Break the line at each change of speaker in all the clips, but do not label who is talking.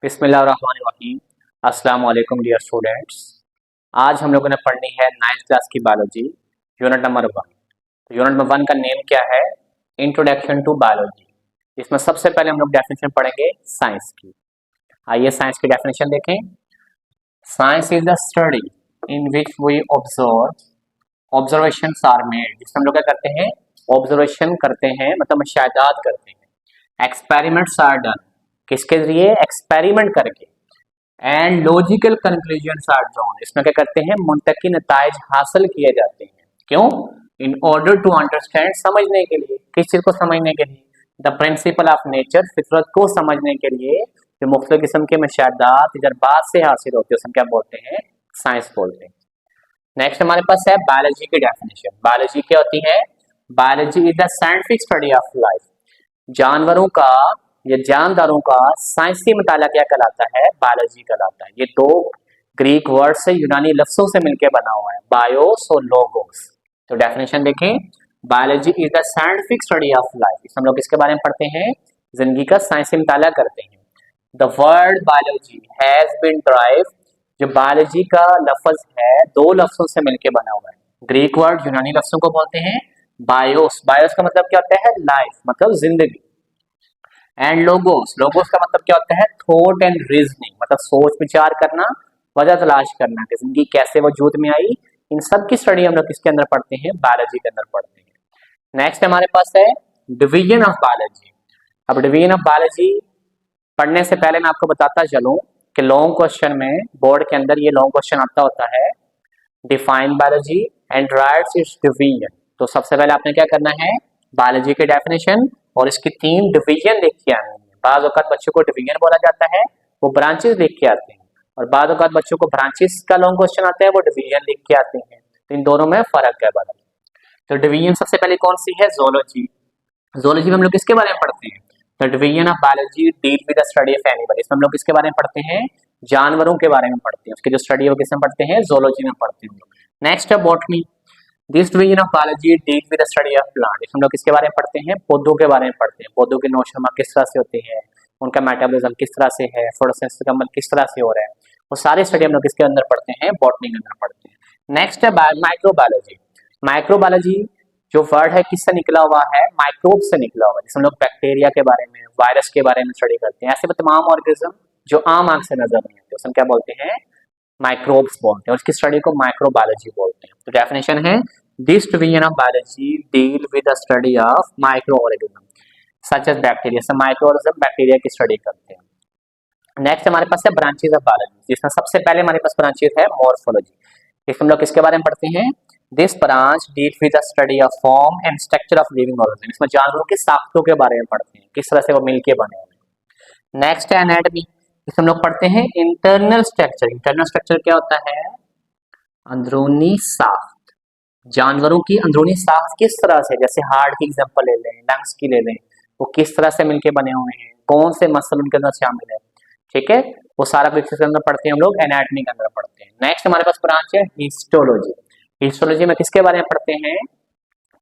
बिस्मिल्लाहिर्रहमानिर्रहीम। अस्सलाम वालेकुम डियर स्टूडेंट्स। आज हम लोगों ने पढ़नी है 9th क्लास की बायोलॉजी, यूनिट नंबर 1। तो यूनिट नंबर 1 का नेम क्या है? Introduction to biology. इसमें सबसे पहले हम लोग डेफिनेशन पढ़ेंगे साइंस की। आइए साइंस की डेफिनेशन देखें। Science is the study in which we observations are made. जिसमें हम लोग क्या करते हैं? ऑब्जर्वेशन करते हैं, मतलब मुशाहिदात करते हैं। एक्सपेरिमेंट्स आर डन, किसके जरिए? एक्सपेरिमेंट करके। And logical conclusion are drawn, इसमें क्या करते हैं? मुंतकी नताइज हासिल किए जाते हैं। क्यों? इन ऑर्डर टू अंडरस्टैंड, समझने के लिए। किस चीज को समझने के लिए? द प्रिंसिपल ऑफ नेचर, फितरत को समझने के लिए जो मुख्तलिफ किस्म के मुशाहदात तजर्बात से हासिल होते हैं उसे क्या बोलते हैं? साइंस बोलते हैं। नेक्स्ट हमारे पास है बायोलॉजी की डेफिनेशन। बायोलॉजी क्या होती है? Biology is the scientific study of life. जानवरों का या जानदारों का साइंसी मुताला क्या कहलाता है? बायोलॉजी कहलाता है। ये दो ग्रीक वर्ड से, यूनानी लफ्जों से मिलकर बना हुआ है, बायोस और लोगोस। तो डेफिनेशन देखें। Biology is the scientific study of life. इस हम लोग किसके बारे में पढ़ते हैं? जिंदगी का साइंसी मुताला करते हैं। The word biology has been derived, जो बायोलॉजी का लफ्ज है दो लफ्जों से मिलकर बना हुआ है। ग्रीक वर्ड यूनानी लफ्जों को बोलते हैं बायोस। बायोस का मतलब क्या होता है? लाइफ, मतलब जिंदगी। एंड लोगोस, लोगोस का मतलब क्या होता है? थॉट एंड रीजनिंग, मतलब सोच विचार करना, वजह तलाश करना कि जिंदगी कैसे वजूद में आई। इन सब की स्टडी हम लोग किसके अंदर पढ़ते हैं? बायोलॉजी के अंदर पढ़ते हैं। नेक्स्ट हमारे पास है डिवीजन ऑफ बायोलॉजी। अब डिवीजन ऑफ बायोलॉजी पढ़ने से पहले मैं आपको बताता चलूं कि लॉन्ग क्वेश्चन में, बोर्ड के अंदर ये लॉन्ग क्वेश्चन आता होता है, define biology and rights it's division. तो सबसे पहले आपने क्या करना है? बायोलॉजी की डेफिनेशन और इसकी 3 डिवीजन लिख के आनी है। बाज़ औक़ात बच्चों को डिवीजन बोला जाता है, वो ब्रांचेस लिख के आते हैं, और बाज़ औक़ात बच्चों को ब्रांचेस का लॉन्ग क्वेश्चन आता है, वो डिवीजन लिख के आते हैं। तो इन दोनों में फर्क है बड़ा। तो डिवीजन सबसे पहले कौन सी है? जोलॉजी। जोलॉजी में हम लोग किसके बारे में पढ़ते हैं? The division of biology deal with the study of animal. इसमें हम लोग किसके बारे में पढ़ते हैं? जानवरों के बारे में पढ़ते हैं। उसकी जो स्टडी है वो किसमें पढ़ते हैं? जोलॉजी में पढ़ते हैं। नेक्स्ट है botany. This division of biology deal with the study of plant. हम लोग किसके बारे में पढ़ते हैं? पौधों के बारे में पढ़ते हैं। पौधों की नौशनुमा किस तरह से होती है, उनका मेटाबॉलिज्म किस तरह से है, फोटोसिंथेसिस का अमल किस तरह से हो रहा है, वो सारी स्टडी हम लोग किसके अंदर पढ़ते हैं? बॉटनी के अंदर पढ़ते हैं। नेक्स्ट है माइक्रोबायोलॉजी। माइक्रोबायोलॉजी जो वर्ड है किससे निकला हुआ है? माइक्रोब से निकला हुआ है। जिसमें हम लोग बैक्टीरिया के बारे में, वायरस के बारे में स्टडी करते हैं। ऐसे तमाम ऑर्गेनिज्म जो आम आंख से नजर नहीं आते उसे क्या बोलते हैं? माइक्रोब्स बोलते हैं। उसकी स्टडी को माइक्रोबायोलॉजी बोलते हैं। तो डेफिनेशन है, this division of biology deal with the study of micro organism such as bacteria. से माइक्रो ऑर्गेनिज्म बैक्टीरिया की स्टडी करते हैं। नेक्स्ट हमारे पास है ब्रांचेस ऑफ बायोलॉजी, जिसमें सबसे पहले हमारे पास ब्रांचेस है मॉर्फोलॉजी। इसमें हम लोग किसके बारे में पढ़ते हैं? This branch deal with the study of form and structure of living organism. इसमें जानवरों के साख्तों के बारे में पढ़ते हैं, किस तरह से वो मिलके बने हुए। नेक्स्ट है एनाटॉमी। इसमें हम लोग पढ़ते हैं इंटरनल स्ट्रक्चर। इंटरनल स्ट्रक्चर क्या होता है? अंदरूनी साख्त। जानवरों की अंदरूनी साख्त किस तरह से, जैसे हार्ट की एग्जांपल ले लें, लंग्स की ले लें, वो किस तरह से मिलके बने हुए हैं, कौन से मसल उनके अंदर शामिल है, ठीक है, वो सारा कुछ इसके अंदर पढ़ते हैं हम लोग, एनाटॉमी के अंदर पढ़ते हैं। नेक्स्ट हमारे पास ब्रांच है हिस्टोलॉजी। हिस्टोलॉजी में किसके बारे में पढ़ते हैं?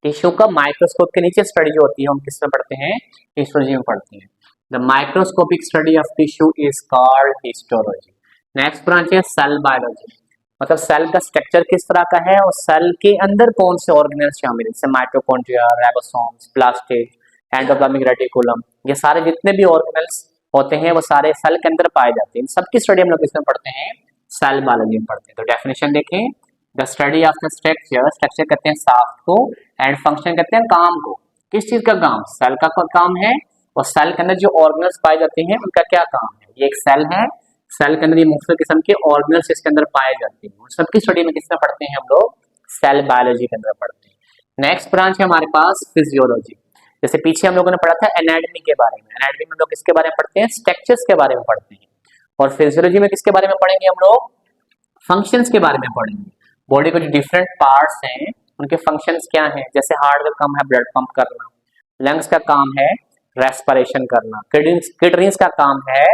टिश्यू का माइक्रोस्कोप के नीचे स्टडी जो होती है हम किसमें पढ़ते हैं? हिस्टोलॉजी में पढ़ते हैं। The microscopic study of tissue is called histology. Next branch है सेल बायोलॉजी। मतलब सेल का स्ट्रक्चर किस तरह का है और सेल के अंदर कौन से ऑर्गेनेल्स शामिल है, जैसे mitochondria, ribosomes, plastid, endoplasmic reticulum, ये सारे जितने भी ऑर्गेनेल्स होते हैं वो सारे सेल के अंदर पाए जाते हैं। इन सबकी स्टडी हम लोग इसमें पढ़ते हैं? सेल बायोलॉजी में पढ़ते हैं। तो डेफिनेशन देखें, the study of the structure, structure कहते हैं साख्त को, एंड फंक्शन कहते हैं काम को। किस चीज का काम? सेल का काम है, और सेल के अंदर जो ऑर्गेनल्स पाए जाते हैं उनका क्या काम है? ये एक सेल है, सेल के अंदर ये मुख्तलिफ किस्म के ऑर्गेनल्स इसके अंदर पाए जाते हैं। सबकी स्टडी में किसमें पढ़ते हैं हम लोग? सेल बायोलॉजी के अंदर पढ़ते हैं। नेक्स्ट ब्रांच है हमारे पास फिजियोलॉजी। जैसे पीछे हम लोगों ने पढ़ा था एनाटॉमी के बारे में, एनाटॉमी में हम लोग किसके बारे में पढ़ते हैं? स्ट्रक्चर्स के बारे में पढ़ते हैं। और फिजियोलॉजी में किसके बारे में पढ़ेंगे हम लोग? फंक्शंस के बारे में पढ़ेंगे। बॉडी के जो डिफरेंट पार्ट्स हैं उनके फंक्शंस क्या हैं, जैसे हार्ट का काम है ब्लड पंप करना, लंग्स का काम है रेस्पिरेशन करना, किडनीज का काम है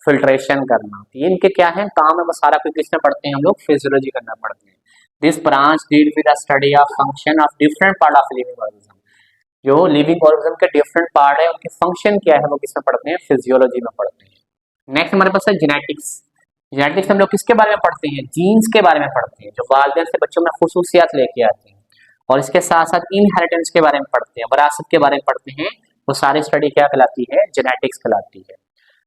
फिल्ट्रेशन करना। ये इनके क्या है काम है, वो सारा कुछ किसमें पढ़ते हैं हम लोग? फिजियोलॉजी करना पढ़ते हैं। This branch deal with the study of function of different part of living organism. जो लिविंग ऑर्गेनिज्म के डिफरेंट पार्ट है उनके फंक्शन क्या है वो किसमें पढ़ते हैं? फिजियोलॉजी में पढ़ते हैं। नेक्स्ट हमारे पास है जेनेटिक्स। जेनेटिक्स हम लोग किसके बारे में पढ़ते हैं? जीन्स के बारे में पढ़ते हैं, जो वालिदैन से बच्चों में खुसूसियात लेके आते हैं। और इसके साथ साथ इनहेरिटेंस के बारे में पढ़ते हैं, विरासत के बारे में पढ़ते हैं। वो सारी स्टडी क्या कहलाती है? जेनेटिक्स कहलाती है।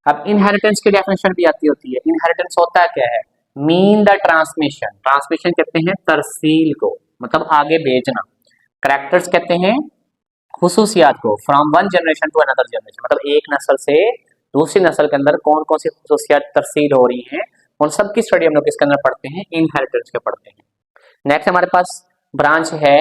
अब इनहेरिटेंस की डेफिनेशन भी आती होती है। इनहेरिटेंस होता क्या है? Mean the transmission. ट्रांसमिशन कहते हैं तरसील को, मतलब आगे भेजना। करेक्टर्स कहते हैं खुसूसियात को, from one generation to another generation, मतलब एक नस्ल से दूसरी नस्ल के अंदर कौन कौन सी खुसूसियात तरसील हो रही हैं, उन सब की स्टडी हम लोग किसके अंदर पढ़ते हैं? इनहेरिटेंस के पढ़ते हैं। नेक्स्ट हमारे पास ब्रांच है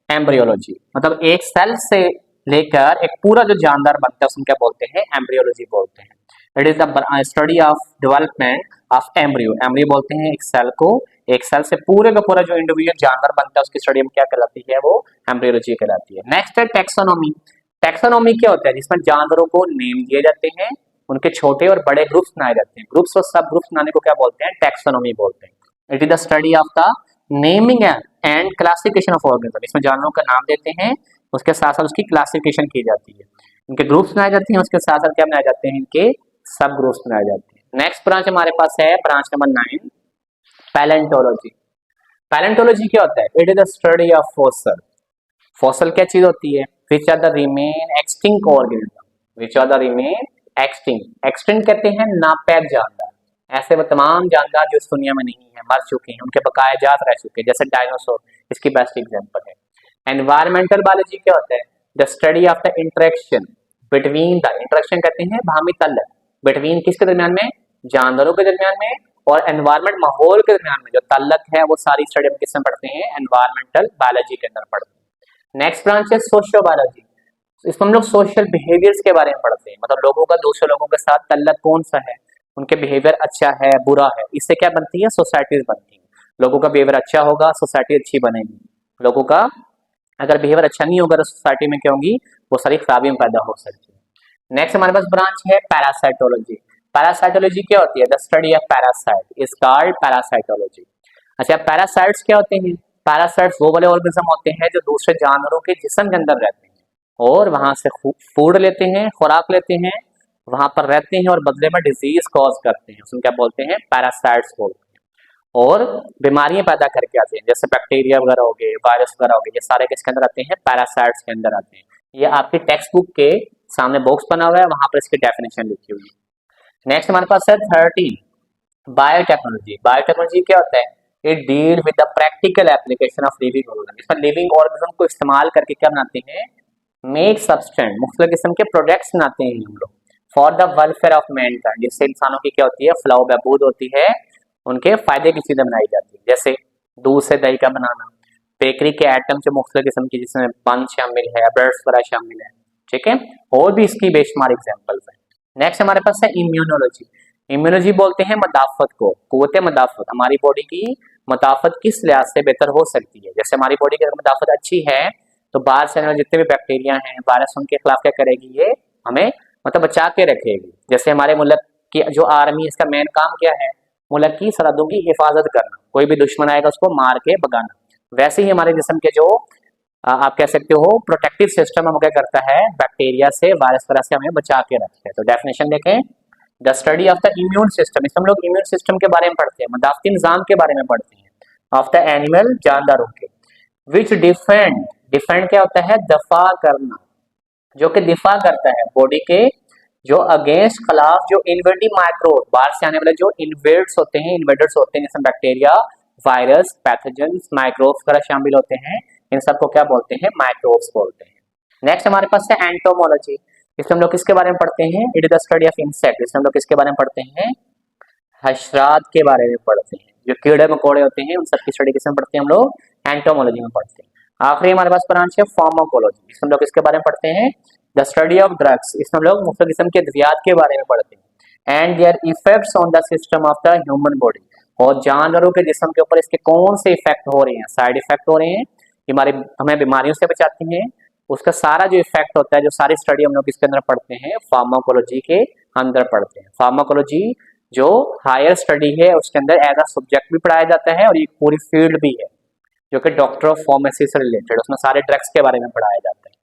एम्ब्रियोलॉजी, मतलब एक सेल से लेकर एक पूरा जो जानदार बनता है उसको क्या बोलते हैं? एम्ब्रियोलॉजी बोलते हैं। It is the study of development of embryo. Embryo बोलते हैं एक सेल को, एक सेल से पूरे का पूरा जो इंडिविजुअल जानवर बनता है उसकी स्टडी में क्या कहलाती है? वो एम्ब्रियोलॉजी कहलाती है। नेक्स्ट है टेक्सोनोमी। टेक्सोनोमी क्या होता है? जिसमें जानवरों को नेम दिए जाते हैं, उनके छोटे और बड़े ग्रुप्स बनाए जाते हैं। ग्रुप्स और सब ग्रुप्स बनाने को क्या बोलते हैं? टेक्सोनोमी बोलते हैं। It is the study of the naming and classification of organism. इसमें जानवरों का नाम देते हैं, उसके साथ साथ उसकी क्लासिफिकेशन की जाती है, इनके ग्रुप्स बनाए जाते हैं, उसके साथ साथ क्या बनाए जाते हैं? इनके सब ग्रुप्स बनाए जाते हैं। नेक्स्ट ब्रांच हमारे पास है ब्रांच नंबर 9, पैलेंटोलॉजी। पैलेंटोलॉजी क्या होता है? It is the study of fossil. Fossil क्या चीज होती है? Which are the remain extinct organism, which are the remain extinct. Extinct कहते हैं नापैद जानदार, ऐसे वो तमाम जानदार जो इस दुनिया में नहीं है, मर चुके हैं, उनके बकाया जात रह चुके हैं, जैसे डायनासोर इसकी बेस्ट एग्जांपल है। एनवायरमेंटल बायोलॉजी क्या होता है? The study of the interaction between the, interaction कहते हैं भामी तल्लक, बिटवीन किसके दरमियान में? जानवरों के दरमियान में और एनवायरमेंट माहौल के दरमियान में जो तल्लक है, वो सारी स्टडी हम किसमें पढ़ते हैं? एनवायरमेंटल बायोलॉजी के अंदर पढ़ते हैं। नेक्स्ट ब्रांच है सोशियो बायोलॉजी। इसमें हम लोग सोशल बिहेवियर्स के बारे में पढ़ते हैं, मतलब लोगों का दूसरे लोगों के साथ तल्लक कौन सा है, उनके बिहेवियर अच्छा है बुरा है, इससे क्या बनती है? सोसाइटीज बनती है। लोगों का बिहेवियर अच्छा होगा, सोसाइटी अच्छी बनेगी। लोगों का अगर बिहेवियर अच्छा नहीं होगा तो सोसाइटी में क्या होगी? वो सारी खराबियां पैदा हो सकती है। नेक्स्ट हमारे पास ब्रांच है पैरासाइटोलॉजी। पैरासाइटोलॉजी क्या होती है? The study of parasite is called parasitology. अच्छा, पैरासाइट्स क्या होते हैं? पैरासाइट्स वो वाले ऑर्गेनिज्म होते हैं जो दूसरे जानवरों के जिस्म के अंदर रहते हैं और वहां से फूड लेते हैं, खुराक लेते हैं, वहां पर रहते हैं और बदले में डिजीज कॉज करते हैं, उसमें क्या बोलते हैं? पैरासाइट्स बोलते हैं। और बीमारियां पैदा करके आते हैं, जैसे बैक्टीरिया वगैरह हो गए, वायरस वगैरह हो गए, ये सारे किसके अंदर आते हैं? पैरासाइट्स के अंदर आते हैं। ये आपकी टेक्स्ट बुक के सामने बॉक्स बना हुआ है, वहां पर इसकी डेफिनेशन लिखी हुई है। नेक्स्ट हमारे पास है 13, बायोटेक्नोलॉजी। बायोटेक्नोलॉजी क्या होता है? It deal with the practical application of living organism. इसमें लिविंग ऑर्गेनिज्म को इस्तेमाल करके क्या बनाते हैं? मेक सब्सटेंट, मुख्तलिफ किस्म के प्रोडक्ट्स बनाते हैं हम लोग for the welfare of Mankind, जिससे इंसानों की क्या होती है? फलाह बहबूद होती है, उनके फायदे की चीजें बनाई जाती है, जैसे दूध से दही का बनाना, बेकरी के आइटम से मुख्तलिफ किस्म की, जिसमें बन शामिल है, ब्रेड्स वगैरह शामिल है, ठीक है, और भी इसकी बेशुमार एग्जांपल्स हैं। नेक्स्ट हमारे पास है इम्यूनोलॉजी। इम्यूनोलॉजी बोलते हैं मदाफत को, कुव्वत मदाफत, हमारी बॉडी की मदाफत किस लिहाज से बेहतर हो सकती है। जैसे हमारी बॉडी की अगर मदाफत अच्छी है तो बाहर से जितने भी बैक्टीरिया हैं, वायरस, उनके खिलाफ क्या करेगी? ये हमें मतलब बचा के रखेगी। जैसे हमारे मुल्क की जो आर्मी, इसका मेन काम क्या है? मुल्क की सरहदों की हिफाजत करना, कोई भी दुश्मन आएगा उसको मार के भगाना। वैसे ही हमारे जिस्म के जो आप कह सकते हो प्रोटेक्टिव सिस्टम हम क्या करता है? बैक्टीरिया से, वायरस वगैरह से हमें बचा के रखते हैं। तो डेफिनेशन देखें, the study of the immune system. इसमें हम लोग इम्यून सिस्टम के बारे में पढ़ते हैं, मदाफती निजाम के बारे में पढ़ते हैं, ऑफ द एनिमल, जानदारों के, विच डिफेंड, डिफेंड क्या होता है? दफा करना, जो कि दिफा करता है बॉडी के जो अगेंस्ट, खिलाफ जो इन्वेडिव माइक्रोब, बाहर से आने वाले जो इन्वेड्स होते हैं, इन्वेडर्स होते हैं, जिसमें बैक्टीरिया, वायरस, पैथोजेंस, माइक्रोब्स वगैरह शामिल होते हैं, इन सबको क्या बोलते हैं? माइक्रोब्स बोलते हैं। नेक्स्ट हमारे पास है एंटोमोलॉजी। इसमें हम लोग किसके बारे में पढ़ते हैं? It is the study of insect. इसमें हम लोग किसके बारे में पढ़ते हैं? हशरात के बारे में पढ़ते हैं, जो कीड़े मकोड़े होते हैं, उन सबकी स्टडी किसमें पढ़ते हैं? हम लोग एंटोमोलॉजी में पढ़ते हैं। आखिरी हमारे पास ब्रांच है फार्माकोलॉजी। इसमें हम लोग किसके बारे में पढ़ते हैं? The study of drugs. इसमें हम लोग मुख्तलिफ किस्म के अद्वियात के बारे में पढ़ते हैं, and there effects on the system of the human body, और जानवरों के जिस्म के ऊपर इसके कौन से इफेक्ट हो रहे हैं, साइड इफेक्ट हो रहे हैं, हमारे हमें बीमारियों से बचाती हैं, उसका सारा जो इफेक्ट होता है, जो सारी स्टडी हम लोग इसके अंदर पढ़ते हैं, फार्माकोलॉजी के अंदर पढ़ते हैं। फार्माकोलॉजी जो हायर स्टडी है उसके अंदर एज अ सब्जेक्ट भी पढ़ाया जाता है, और ये पूरी फील्ड भी है जो कि डॉक्टर ऑफ फार्मेसी से रिलेटेड, उसमें सारे ड्रग्स के बारे में पढ़ाया जाता है।